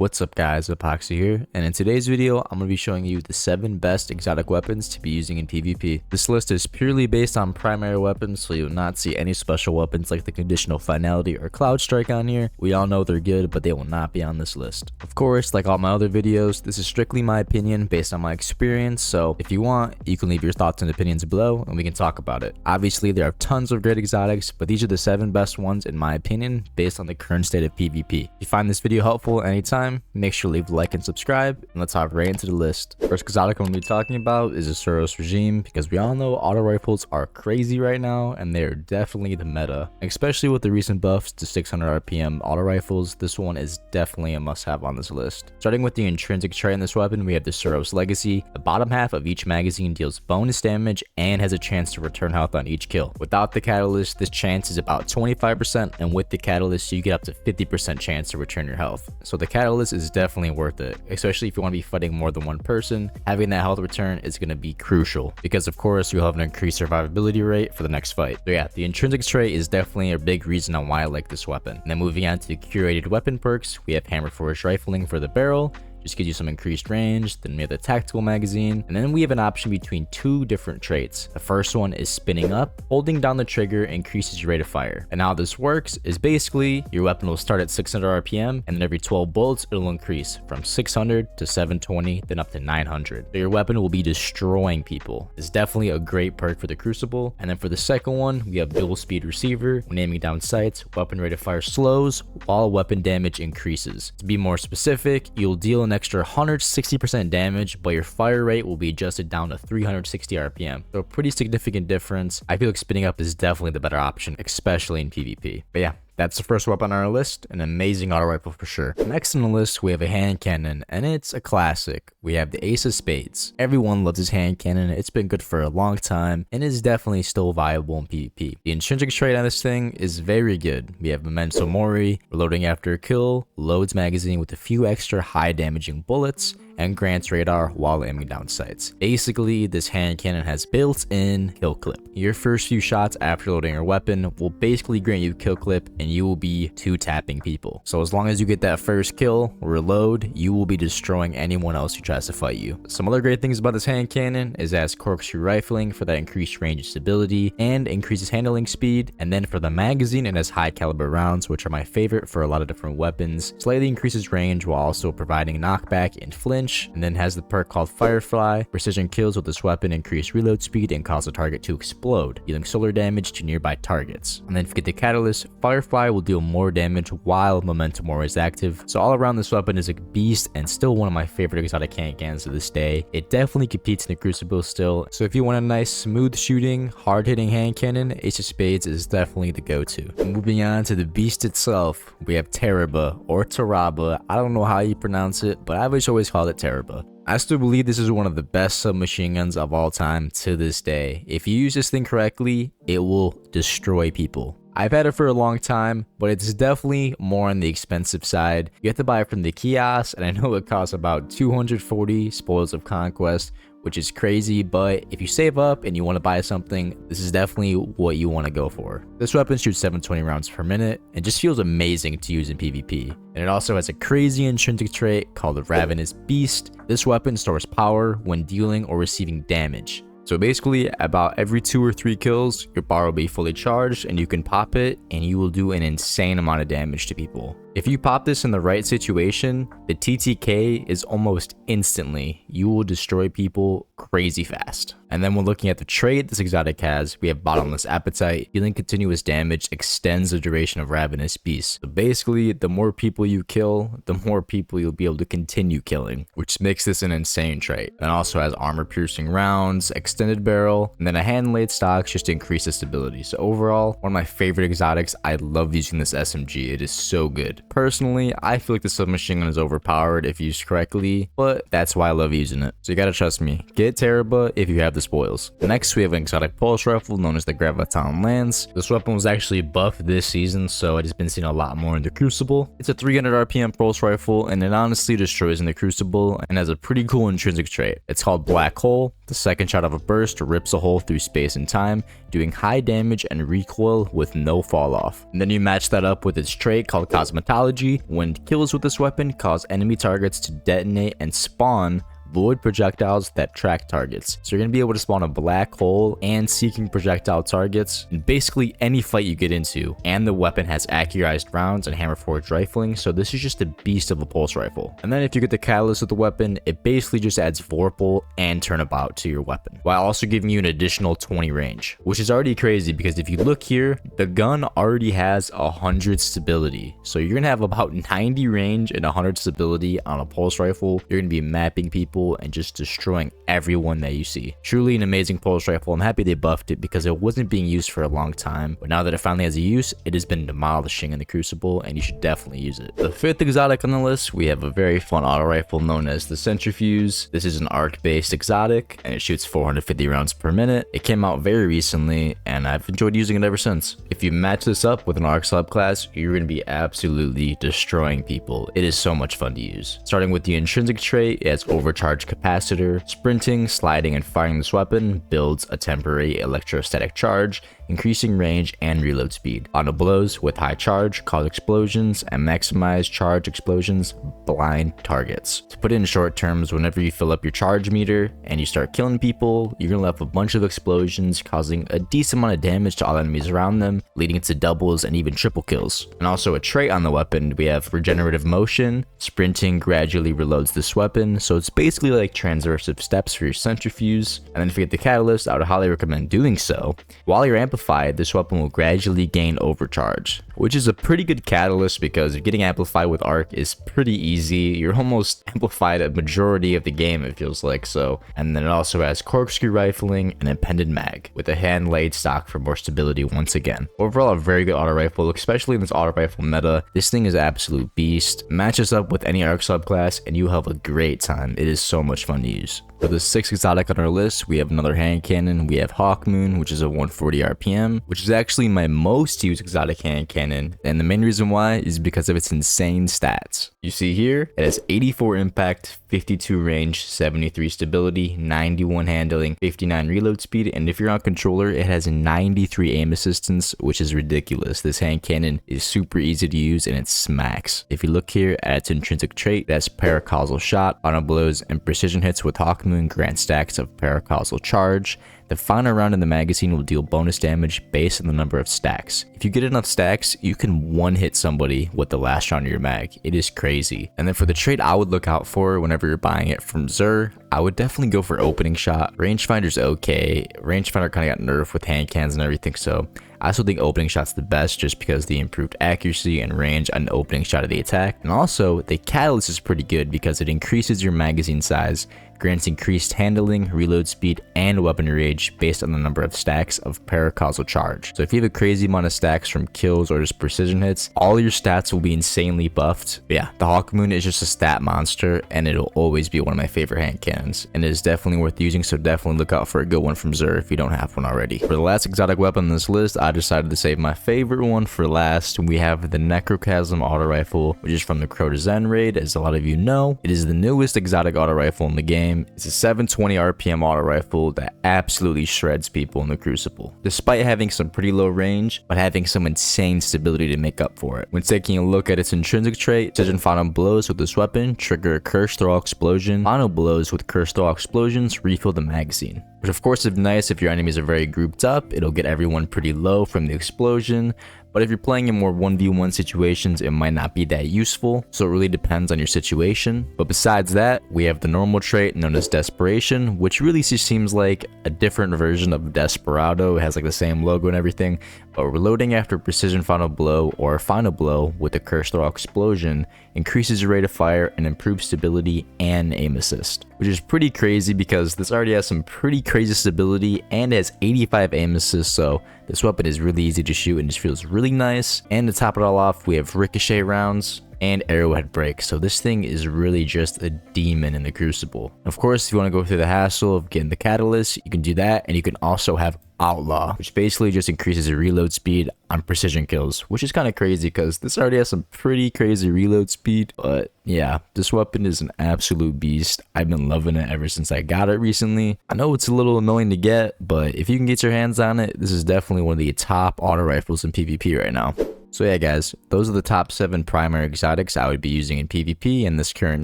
What's up guys, Apoxy here, and in today's video I'm going to be showing you the 7 best exotic weapons to be using in PvP. This list is purely based on primary weapons, so you'll not see any special weapons like the Conditional Finality or Cloud Strike on here. We all know they're good, but they will not be on this list. Of course, like all my other videos, this is strictly my opinion based on my experience, so if you want, you can leave your thoughts and opinions below and we can talk about it. Obviously, there are tons of great exotics, but these are the 7 best ones in my opinion based on the current state of PvP. If you find this video helpful anytime, make sure to leave a like and subscribe, and let's hop right into the list. First exotic I'm going to be talking about is the Suros Regime, because we all know auto rifles are crazy right now, and they are definitely the meta. Especially with the recent buffs to 600 RPM auto rifles, this one is definitely a must-have on this list. Starting with the intrinsic trait in this weapon, we have the Suros Legacy. The bottom half of each magazine deals bonus damage and has a chance to return health on each kill. Without the catalyst, this chance is about 25%, and with the catalyst, you get up to 50% chance to return your health. So the catalyst is definitely worth it, especially if you want to be fighting more than one person. Having that health return is going to be crucial because of course you'll have an increased survivability rate for the next fight. So yeah, the intrinsic trait is definitely a big reason on why I like this weapon. And then moving on to the curated weapon perks, we have Hammer Forged Rifling for the barrel. Just gives you some increased range. Then we have the tactical magazine, and then we have an option between 2 different traits. The first one is spinning up. Holding down the trigger increases your rate of fire, and how this works is basically your weapon will start at 600 RPM, and then every 12 bullets it'll increase from 600 to 720, then up to 900. So your weapon will be destroying people. It's definitely a great perk for the Crucible. And then for the second one, we have dual speed receiver. When aiming down sights, weapon rate of fire slows while weapon damage increases. To be more specific, you'll deal an extra 160% damage, but your fire rate will be adjusted down to 360 RPM. So a pretty significant difference. I feel like spinning up is definitely the better option, especially in PvP. But yeah, that's the first weapon on our list, an amazing auto rifle for sure. Next on the list, we have a hand cannon, and it's a classic. We have the Ace of Spades. Everyone loves his hand cannon. It's been good for a long time, and is definitely still viable in PvP. The intrinsic trait on this thing is very good. We have Memento Mori, reloading after a kill, loads magazine with a few extra high damaging bullets, and grants radar while aiming down sights. Basically, this hand cannon has built-in kill clip. Your first few shots after loading your weapon will basically grant you kill clip, and you will be 2-tapping people. So as long as you get that first kill, reload, you will be destroying anyone else who tries to fight you. Some other great things about this hand cannon is it has corkscrew rifling for that increased range and stability, and increases handling speed. And then for the magazine, it has high caliber rounds, which are my favorite for a lot of different weapons. Slightly increases range while also providing knockback and flinch. And then has the perk called Firefly. Precision kills with this weapon increase reload speed and cause the target to explode, dealing solar damage to nearby targets. And then if you get the catalyst, Firefly will deal more damage while Memento Mori is active. So all around, this weapon is a beast and still one of my favorite exotic hand cannons to this day. It definitely competes in the Crucible still. So if you want a nice smooth shooting, hard hitting hand cannon, Ace of Spades is definitely the go-to. Moving on to the beast itself, we have Tarrabah or Tarrabah. I don't know how you pronounce it, but I've always called it Tarrabah. I still believe this is one of the best submachine guns of all time to this day. If you use this thing correctly, it will destroy people. I've had it for a long time, but it's definitely more on the expensive side. You have to buy it from the kiosk, and I know it costs about 240 Spoils of Conquest, which is crazy, but if you save up and you want to buy something, this is definitely what you want to go for. This weapon shoots 720 rounds per minute and just feels amazing to use in PvP. And it also has a crazy intrinsic trait called the Ravenous Beast. This weapon stores power when dealing or receiving damage. So basically, about every 2 or 3 kills, your bar will be fully charged and you can pop it and you will do an insane amount of damage to people. If you pop this in the right situation, the TTK is almost instantly. You will destroy people crazy fast. And then when looking at the trait this exotic has, we have Bottomless Appetite. Dealing continuous damage extends the duration of Ravenous Beast. So basically, the more people you kill, the more people you'll be able to continue killing, which makes this an insane trait. And also has armor piercing rounds, extended barrel, and then a hand laid stocks just to increase the stability. So overall, one of my favorite exotics. I love using this SMG. It is so good. Personally, I feel like the submachine gun is overpowered if used correctly, but that's why I love using it. So you gotta trust me. Get Tarrabah if you have the spoils. Next, we have an exotic pulse rifle known as the Graviton Lance. This weapon was actually buffed this season, so it has been seen a lot more in the Crucible. It's a 300 RPM pulse rifle, and it honestly destroys in the Crucible and has a pretty cool intrinsic trait. It's called Black Hole. The second shot of a burst rips a hole through space and time, doing high damage and recoil with no fall off. And then you match that up with its trait called Cosmetology. When kills with this weapon cause enemy targets to detonate and spawn void projectiles that track targets. So you're going to be able to spawn a black hole and seeking projectile targets in basically any fight you get into. And the weapon has accurized rounds and hammer forged rifling, so this is just a beast of a pulse rifle. And then if you get the catalyst with the weapon, it basically just adds vorpal and turnabout to your weapon, while also giving you an additional 20 range, which is already crazy because if you look here, the gun already has 100 stability. So you're going to have about 90 range and 100 stability on a pulse rifle. You're going to be mapping people and just destroying everyone that you see. Truly an amazing pulse rifle. I'm happy they buffed it because it wasn't being used for a long time, but now that it finally has a use, it has been demolishing in the Crucible, and you should definitely use it. The fifth exotic on the list, we have a very fun auto rifle known as the Centrifuse. This is an arc based exotic and it shoots 450 rounds per minute. It came out very recently and I've enjoyed using it ever since. If you match this up with an arc subclass, you're going to be absolutely destroying people. It is so much fun to use. Starting with the intrinsic trait, it has overcharge capacitor. Sprinting, sliding, and firing this weapon builds a temporary electrostatic charge, increasing range and reload speed. Auto blows with high charge cause explosions, and maximize charge explosions blind targets. To put it in short terms, whenever you fill up your charge meter and you start killing people, you're gonna have a bunch of explosions causing a decent amount of damage to all enemies around them, leading to doubles and even triple kills. And also a trait on the weapon, we have regenerative motion. Sprinting gradually reloads this weapon, so it's basically like transversive steps for your Centrifuse. And then if you get the catalyst, I would highly recommend doing so. While you're amplified, this weapon will gradually gain overcharge, which is a pretty good catalyst because getting amplified with arc is pretty easy. You're almost amplified a majority of the game, it feels like so. And then it also has corkscrew rifling and appended mag with a hand laid stock for more stability once again. Overall, a very good auto rifle, especially in this auto rifle meta. This thing is an absolute beast. Matches up with any arc subclass and you have a great time. It is so much fun to use. For the sixth exotic on our list, we have another hand cannon. We have Hawkmoon, which is a 140 RPM, which is actually my most used exotic hand cannon. And the main reason why is because of its insane stats. You see here, it has 84 impact, 52 range, 73 stability, 91 handling, 59 reload speed, and if you're on controller, it has 93 aim assistance, which is ridiculous. This hand cannon is super easy to use and it smacks. If you look here at its intrinsic trait, that's paracausal shot, auto blows, and precision hits with Hawkmoon grant stacks of paracausal charge. The final round in the magazine will deal bonus damage based on the number of stacks. If you get enough stacks, you can one-hit somebody with the last round of your mag. It is crazy. And then for the trait I would look out for whenever you're buying it from Xur, I would definitely go for opening shot. Rangefinder's okay. Rangefinder kind of got nerfed with hand cannons and everything, so I still think opening shot's the best just because the improved accuracy and range on the opening shot of the attack. And also, the catalyst is pretty good because it increases your magazine size, grants increased handling, reload speed, and weapon rage based on the number of stacks of paracausal charge. So if you have a crazy amount of stacks from kills or just precision hits, all your stats will be insanely buffed. But yeah, the Hawkmoon is just a stat monster and it'll always be one of my favorite hand cannons. And it is definitely worth using, so definitely look out for a good one from Xur if you don't have one already. For the last exotic weapon on this list, I decided to save my favorite one for last. We have the Necrochasm auto rifle, which is from the Crow to Zen raid. As a lot of you know, it is the newest exotic auto rifle in the game. It's a 720 RPM auto rifle that absolutely shreds people in the Crucible, despite having some pretty low range, but having some insane stability to make up for it. When taking a look at its intrinsic trait, precision final blows with this weapon trigger a curse throw explosion. Final blows with curse throw explosions refill the magazine, which of course is nice if your enemies are very grouped up. It'll get everyone pretty low from the explosion. But if you're playing in more 1v1 situations, it might not be that useful, so it really depends on your situation. But besides that, we have the normal trait known as Desperation, which really just seems like a different version of Desperado. It has like the same logo and everything, but reloading after precision final blow or final blow with a curse throw explosion increases your rate of fire and improves stability and aim assist, which is pretty crazy because this already has some pretty crazy stability and has 85 aim assist, so this weapon is really easy to shoot and just feels really nice. And to top it all off, we have ricochet rounds. and arrowhead break. So this thing is really just a demon in the Crucible. Of course, if you want to go through the hassle of getting the catalyst, you can do that, and you can also have Outlaw, which basically just increases your reload speed on precision kills, which is kind of crazy because this already has some pretty crazy reload speed. But yeah, this weapon is an absolute beast. I've been loving it ever since I got it recently. I know it's a little annoying to get, but if you can get your hands on it, this is definitely one of the top auto rifles in PvP right now. So yeah guys, those are the top 7 primary exotics I would be using in PvP in this current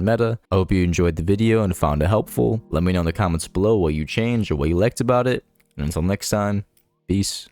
meta. I hope you enjoyed the video and found it helpful. Let me know in the comments below what you changed or what you liked about it. And until next time, peace.